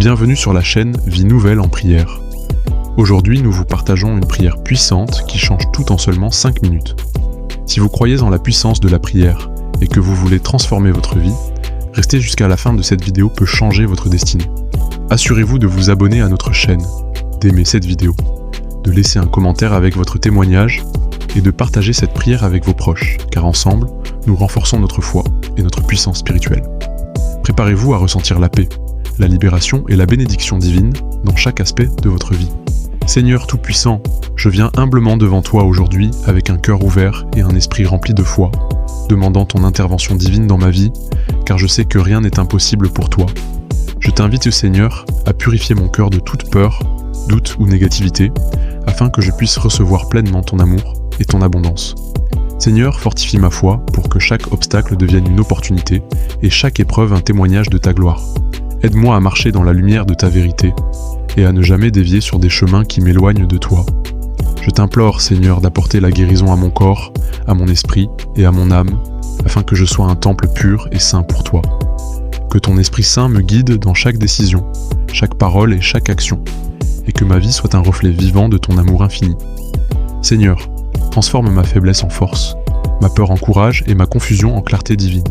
Bienvenue sur la chaîne Vie Nouvelle en prière. Aujourd'hui, nous vous partageons une prière puissante qui change tout en seulement 5 minutes. Si vous croyez en la puissance de la prière et que vous voulez transformer votre vie, rester jusqu'à la fin de cette vidéo peut changer votre destinée. Assurez-vous de vous abonner à notre chaîne, d'aimer cette vidéo, de laisser un commentaire avec votre témoignage et de partager cette prière avec vos proches, car ensemble, nous renforçons notre foi et notre puissance spirituelle. Préparez-vous à ressentir la paix, la libération et la bénédiction divine dans chaque aspect de votre vie. Seigneur Tout-Puissant, je viens humblement devant toi aujourd'hui avec un cœur ouvert et un esprit rempli de foi, demandant ton intervention divine dans ma vie, car je sais que rien n'est impossible pour toi. Je t'invite, Seigneur, à purifier mon cœur de toute peur, doute ou négativité, afin que je puisse recevoir pleinement ton amour et ton abondance. Seigneur, fortifie ma foi pour que chaque obstacle devienne une opportunité et chaque épreuve un témoignage de ta gloire. Aide-moi à marcher dans la lumière de ta vérité et à ne jamais dévier sur des chemins qui m'éloignent de toi. Je t'implore, Seigneur, d'apporter la guérison à mon corps, à mon esprit et à mon âme, afin que je sois un temple pur et saint pour toi. Que ton Esprit Saint me guide dans chaque décision, chaque parole et chaque action, et que ma vie soit un reflet vivant de ton amour infini. Seigneur, transforme ma faiblesse en force, ma peur en courage et ma confusion en clarté divine.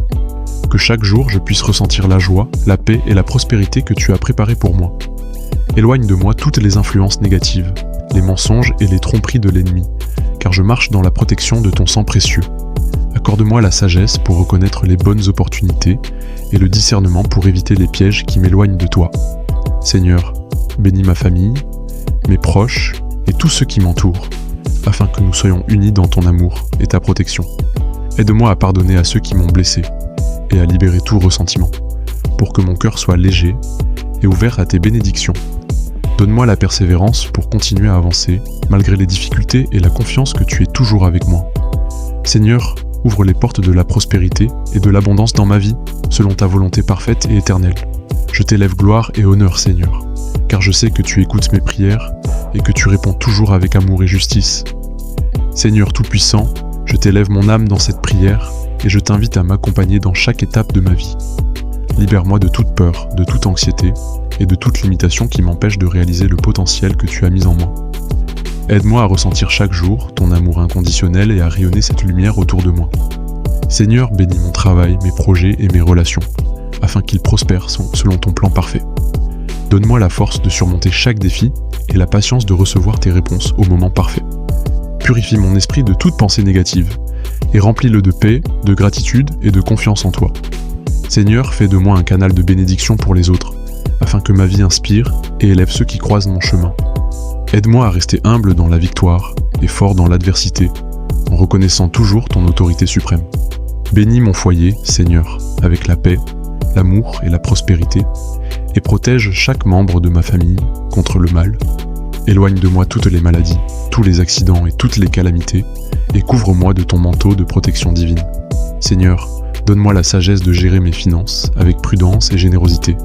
Que chaque jour je puisse ressentir la joie, la paix et la prospérité que tu as préparées pour moi. Éloigne de moi toutes les influences négatives, les mensonges et les tromperies de l'ennemi, car je marche dans la protection de ton sang précieux. Accorde-moi la sagesse pour reconnaître les bonnes opportunités et le discernement pour éviter les pièges qui m'éloignent de toi. Seigneur, bénis ma famille, mes proches et tous ceux qui m'entourent, afin que nous soyons unis dans ton amour et ta protection. Aide-moi à pardonner à ceux qui m'ont blessé et à libérer tout ressentiment, pour que mon cœur soit léger et ouvert à tes bénédictions. Donne-moi la persévérance pour continuer à avancer, malgré les difficultés et la confiance que tu es toujours avec moi. Seigneur, ouvre les portes de la prospérité et de l'abondance dans ma vie, selon ta volonté parfaite et éternelle. Je t'élève gloire et honneur, Seigneur, car je sais que tu écoutes mes prières et que tu réponds toujours avec amour et justice. Seigneur Tout-Puissant, je t'élève mon âme dans cette prière et je t'invite à m'accompagner dans chaque étape de ma vie. Libère-moi de toute peur, de toute anxiété et de toute limitation qui m'empêche de réaliser le potentiel que tu as mis en moi. Aide-moi à ressentir chaque jour ton amour inconditionnel et à rayonner cette lumière autour de moi. Seigneur, bénis mon travail, mes projets et mes relations, afin qu'ils prospèrent selon ton plan parfait. Donne-moi la force de surmonter chaque défi et la patience de recevoir tes réponses au moment parfait. Purifie mon esprit de toute pensée négative et remplis-le de paix, de gratitude et de confiance en toi. Seigneur, fais de moi un canal de bénédiction pour les autres, afin que ma vie inspire et élève ceux qui croisent mon chemin. Aide-moi à rester humble dans la victoire et fort dans l'adversité, en reconnaissant toujours ton autorité suprême. Bénis mon foyer, Seigneur, avec la paix, l'amour et la prospérité, et protège chaque membre de ma famille contre le mal. Éloigne de moi toutes les maladies, tous les accidents et toutes les calamités, et couvre-moi de ton manteau de protection divine. Seigneur, donne-moi la sagesse de gérer mes finances avec prudence et générosité,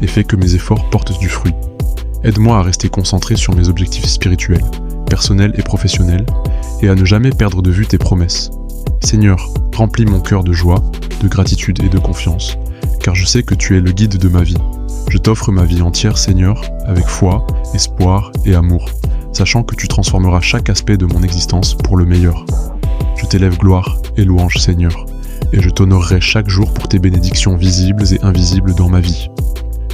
et fais que mes efforts portent du fruit. Aide-moi à rester concentré sur mes objectifs spirituels, personnels et professionnels, et à ne jamais perdre de vue tes promesses. Seigneur, remplis mon cœur de joie, de gratitude et de confiance, car je sais que tu es le guide de ma vie. Je t'offre ma vie entière, Seigneur, avec foi, espoir et amour, sachant que tu transformeras chaque aspect de mon existence pour le meilleur. Je t'élève gloire et louange, Seigneur, et je t'honorerai chaque jour pour tes bénédictions visibles et invisibles dans ma vie.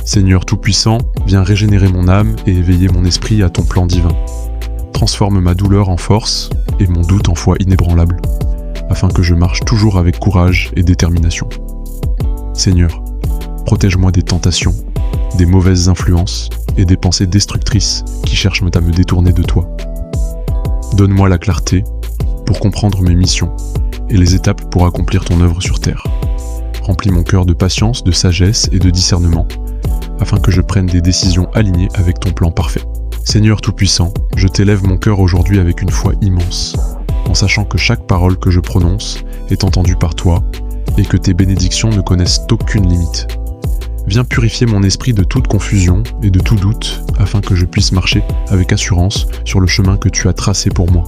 Seigneur Tout-Puissant, viens régénérer mon âme et éveiller mon esprit à ton plan divin. Transforme ma douleur en force et mon doute en foi inébranlable, afin que je marche toujours avec courage et détermination. Seigneur, protège-moi des tentations, des mauvaises influences et des pensées destructrices qui cherchent à me détourner de toi. Donne-moi la clarté pour comprendre mes missions et les étapes pour accomplir ton œuvre sur terre. Remplis mon cœur de patience, de sagesse et de discernement, afin que je prenne des décisions alignées avec ton plan parfait. Seigneur Tout-Puissant, je t'élève mon cœur aujourd'hui avec une foi immense, en sachant que chaque parole que je prononce est entendue par toi et que tes bénédictions ne connaissent aucune limite. Viens purifier mon esprit de toute confusion et de tout doute, afin que je puisse marcher avec assurance sur le chemin que tu as tracé pour moi.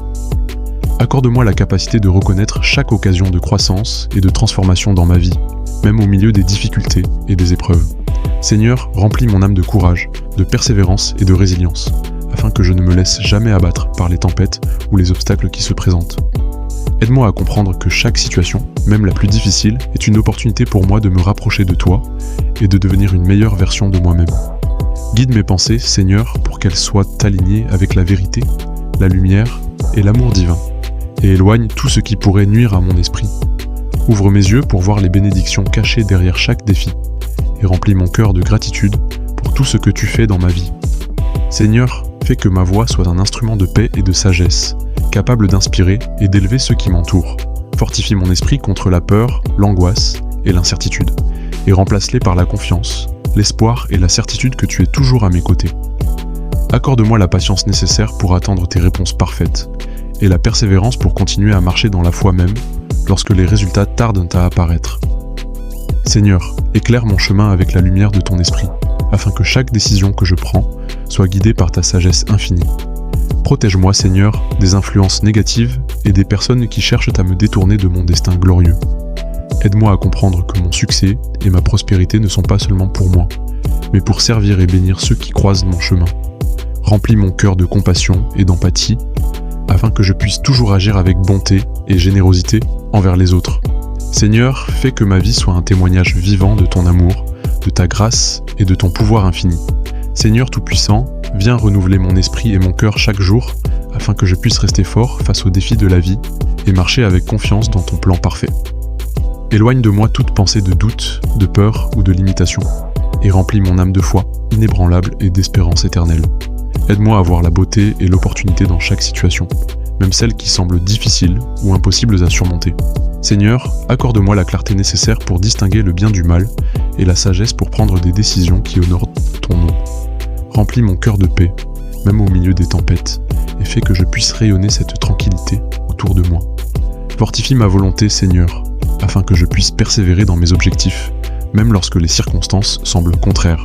Accorde-moi la capacité de reconnaître chaque occasion de croissance et de transformation dans ma vie, même au milieu des difficultés et des épreuves. Seigneur, remplis mon âme de courage, de persévérance et de résilience, afin que je ne me laisse jamais abattre par les tempêtes ou les obstacles qui se présentent. Aide-moi à comprendre que chaque situation, même la plus difficile, est une opportunité pour moi de me rapprocher de toi et de devenir une meilleure version de moi-même. Guide mes pensées, Seigneur, pour qu'elles soient alignées avec la vérité, la lumière et l'amour divin, et éloigne tout ce qui pourrait nuire à mon esprit. Ouvre mes yeux pour voir les bénédictions cachées derrière chaque défi, et remplis mon cœur de gratitude pour tout ce que tu fais dans ma vie. Seigneur, fais que ma voix soit un instrument de paix et de sagesse, capable d'inspirer et d'élever ceux qui m'entourent. Fortifie mon esprit contre la peur, l'angoisse et l'incertitude, et remplace-les par la confiance, l'espoir et la certitude que tu es toujours à mes côtés. Accorde-moi la patience nécessaire pour attendre tes réponses parfaites, et la persévérance pour continuer à marcher dans la foi même, lorsque les résultats tardent à apparaître. Seigneur, éclaire mon chemin avec la lumière de ton esprit, afin que chaque décision que je prends soit guidée par ta sagesse infinie. Protège-moi, Seigneur, des influences négatives et des personnes qui cherchent à me détourner de mon destin glorieux. Aide-moi à comprendre que mon succès et ma prospérité ne sont pas seulement pour moi, mais pour servir et bénir ceux qui croisent mon chemin. Remplis mon cœur de compassion et d'empathie, afin que je puisse toujours agir avec bonté et générosité envers les autres. Seigneur, fais que ma vie soit un témoignage vivant de ton amour, de ta grâce et de ton pouvoir infini. Seigneur Tout-Puissant, viens renouveler mon esprit et mon cœur chaque jour, afin que je puisse rester fort face aux défis de la vie et marcher avec confiance dans ton plan parfait. Éloigne de moi toute pensée de doute, de peur ou de limitation, et remplis mon âme de foi, inébranlable et d'espérance éternelle. Aide-moi à voir la beauté et l'opportunité dans chaque situation, même celles qui semblent difficiles ou impossibles à surmonter. Seigneur, accorde-moi la clarté nécessaire pour distinguer le bien du mal et la sagesse pour prendre des décisions qui honorent ton nom. Remplis mon cœur de paix, même au milieu des tempêtes, et fais que je puisse rayonner cette tranquillité autour de moi. Fortifie ma volonté, Seigneur, afin que je puisse persévérer dans mes objectifs, même lorsque les circonstances semblent contraires.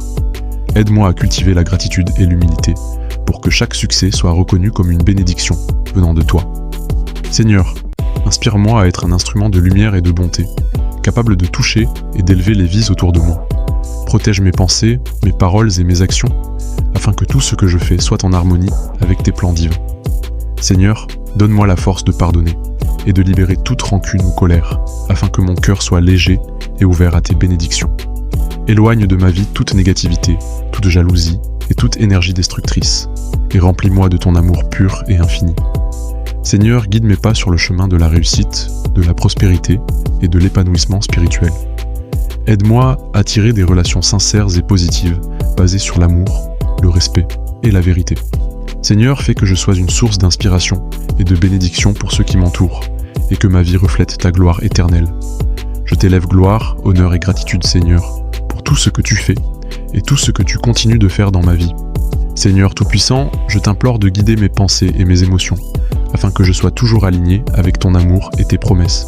Aide-moi à cultiver la gratitude et l'humilité, pour que chaque succès soit reconnu comme une bénédiction venant de toi. Seigneur, inspire-moi à être un instrument de lumière et de bonté, capable de toucher et d'élever les vies autour de moi. Protège mes pensées, mes paroles et mes actions, afin que tout ce que je fais soit en harmonie avec tes plans divins. Seigneur, donne-moi la force de pardonner et de libérer toute rancune ou colère, afin que mon cœur soit léger et ouvert à tes bénédictions. Éloigne de ma vie toute négativité, toute jalousie et toute énergie destructrice, et remplis-moi de ton amour pur et infini. Seigneur, guide mes pas sur le chemin de la réussite, de la prospérité et de l'épanouissement spirituel. Aide-moi à tirer des relations sincères et positives, basées sur l'amour, le respect et la vérité. Seigneur, fais que je sois une source d'inspiration et de bénédiction pour ceux qui m'entourent, et que ma vie reflète ta gloire éternelle. Je t'élève gloire, honneur et gratitude, Seigneur, pour tout ce que tu fais et tout ce que tu continues de faire dans ma vie. Seigneur Tout-Puissant, je t'implore de guider mes pensées et mes émotions, afin que je sois toujours aligné avec ton amour et tes promesses.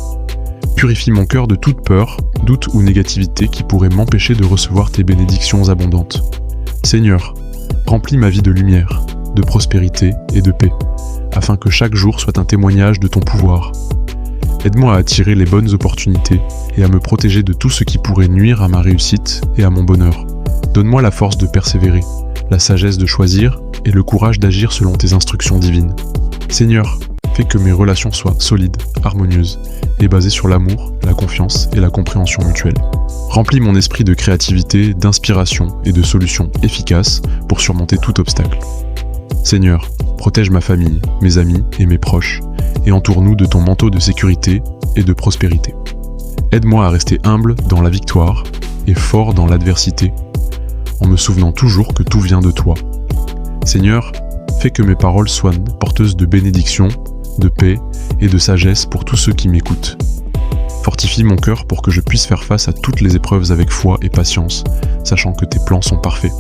Purifie mon cœur de toute peur, doute ou négativité qui pourrait m'empêcher de recevoir tes bénédictions abondantes. Seigneur, remplis ma vie de lumière, de prospérité et de paix, afin que chaque jour soit un témoignage de ton pouvoir. Aide-moi à attirer les bonnes opportunités et à me protéger de tout ce qui pourrait nuire à ma réussite et à mon bonheur. Donne-moi la force de persévérer, la sagesse de choisir et le courage d'agir selon tes instructions divines. Seigneur, fais que mes relations soient solides, harmonieuses et basées sur l'amour, la confiance et la compréhension mutuelle. Remplis mon esprit de créativité, d'inspiration et de solutions efficaces pour surmonter tout obstacle. Seigneur, protège ma famille, mes amis et mes proches, et entoure-nous de ton manteau de sécurité et de prospérité. Aide-moi à rester humble dans la victoire et fort dans l'adversité, en me souvenant toujours que tout vient de toi. Seigneur, fais que mes paroles soient porteuses de bénédictions, de paix et de sagesse pour tous ceux qui m'écoutent. Fortifie mon cœur pour que je puisse faire face à toutes les épreuves avec foi et patience, sachant que tes plans sont parfaits.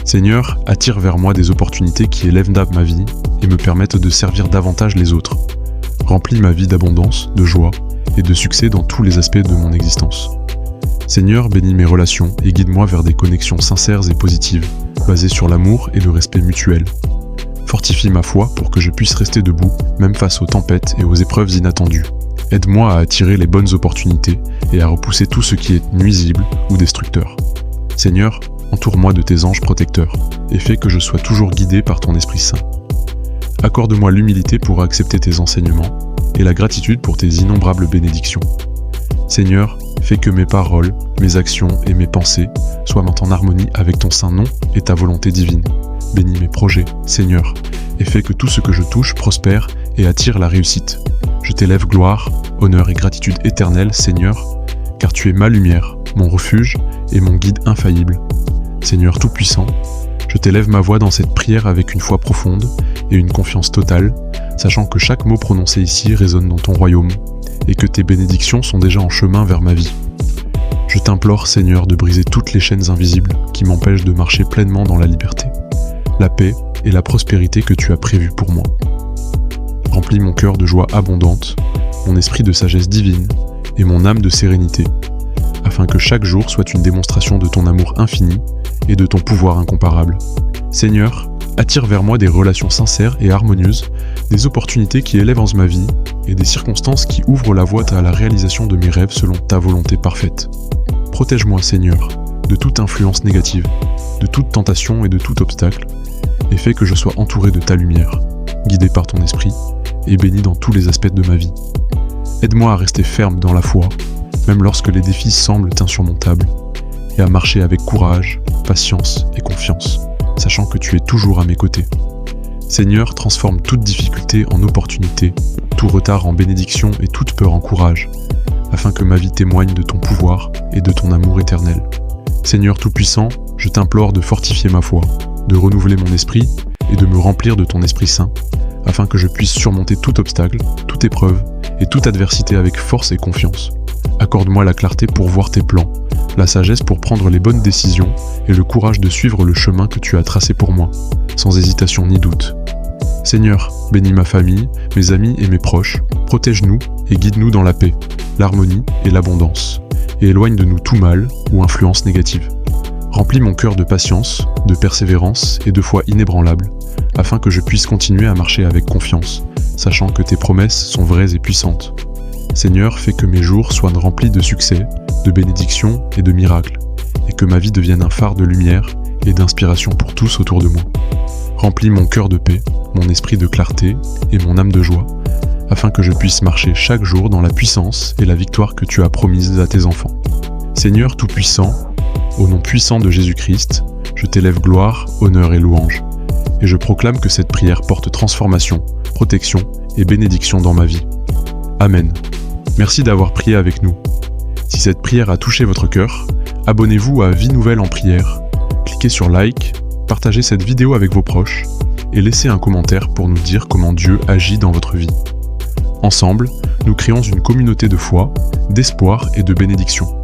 Seigneur, attire vers moi des opportunités qui élèvent ma vie et me permettent de servir davantage les autres. Remplis ma vie d'abondance, de joie et de succès dans tous les aspects de mon existence. Seigneur, bénis mes relations et guide-moi vers des connexions sincères et positives, basées sur l'amour et le respect mutuel. Fortifie ma foi pour que je puisse rester debout, même face aux tempêtes et aux épreuves inattendues. Aide-moi à attirer les bonnes opportunités et à repousser tout ce qui est nuisible ou destructeur. Seigneur, entoure-moi de tes anges protecteurs, et fais que je sois toujours guidé par ton Esprit Saint. Accorde-moi l'humilité pour accepter tes enseignements, et la gratitude pour tes innombrables bénédictions. Seigneur, fais que mes paroles, mes actions et mes pensées soient en harmonie avec ton saint nom et ta volonté divine. Bénis mes projets, Seigneur, et fais que tout ce que je touche prospère et attire la réussite. Je t'élève gloire, honneur et gratitude éternelle, Seigneur, car tu es ma lumière, mon refuge et mon guide infaillible. Seigneur Tout-Puissant, je t'élève ma voix dans cette prière avec une foi profonde et une confiance totale, sachant que chaque mot prononcé ici résonne dans ton royaume, et que tes bénédictions sont déjà en chemin vers ma vie. Je t'implore, Seigneur, de briser toutes les chaînes invisibles qui m'empêchent de marcher pleinement dans la liberté, la paix et la prospérité que tu as prévues pour moi. Remplis mon cœur de joie abondante, mon esprit de sagesse divine et mon âme de sérénité, afin que chaque jour soit une démonstration de ton amour infini et de ton pouvoir incomparable. Seigneur, attire vers moi des relations sincères et harmonieuses, des opportunités qui élèvent ma vie et des circonstances qui ouvrent la voie à la réalisation de mes rêves selon ta volonté parfaite. Protège-moi, Seigneur, de toute influence négative, de toute tentation et de tout obstacle, et fais que je sois entouré de ta lumière, guidé par ton esprit et béni dans tous les aspects de ma vie. Aide-moi à rester ferme dans la foi, même lorsque les défis semblent insurmontables, et à marcher avec courage, patience et confiance, sachant que tu es toujours à mes côtés. Seigneur, transforme toute difficulté en opportunité, tout retard en bénédiction et toute peur en courage, afin que ma vie témoigne de ton pouvoir et de ton amour éternel. Seigneur Tout-Puissant, je t'implore de fortifier ma foi, de renouveler mon esprit et de me remplir de ton Esprit Saint, afin que je puisse surmonter tout obstacle, toute épreuve et toute adversité avec force et confiance. Accorde-moi la clarté pour voir tes plans, la sagesse pour prendre les bonnes décisions et le courage de suivre le chemin que tu as tracé pour moi, sans hésitation ni doute. Seigneur, bénis ma famille, mes amis et mes proches, protège-nous et guide-nous dans la paix, l'harmonie et l'abondance, et éloigne de nous tout mal ou influence négative. Remplis mon cœur de patience, de persévérance et de foi inébranlable, afin que je puisse continuer à marcher avec confiance, sachant que tes promesses sont vraies et puissantes. Seigneur, fais que mes jours soient remplis de succès, de bénédictions et de miracles, et que ma vie devienne un phare de lumière et d'inspiration pour tous autour de moi. Remplis mon cœur de paix, mon esprit de clarté et mon âme de joie, afin que je puisse marcher chaque jour dans la puissance et la victoire que tu as promises à tes enfants. Seigneur Tout-Puissant, au nom puissant de Jésus-Christ, je t'élève gloire, honneur et louange, et je proclame que cette prière porte transformation, protection et bénédiction dans ma vie. Amen. Merci d'avoir prié avec nous. Si cette prière a touché votre cœur, abonnez-vous à Vie Nouvelle en Prière, cliquez sur Like, partagez cette vidéo avec vos proches et laissez un commentaire pour nous dire comment Dieu agit dans votre vie. Ensemble, nous créons une communauté de foi, d'espoir et de bénédiction.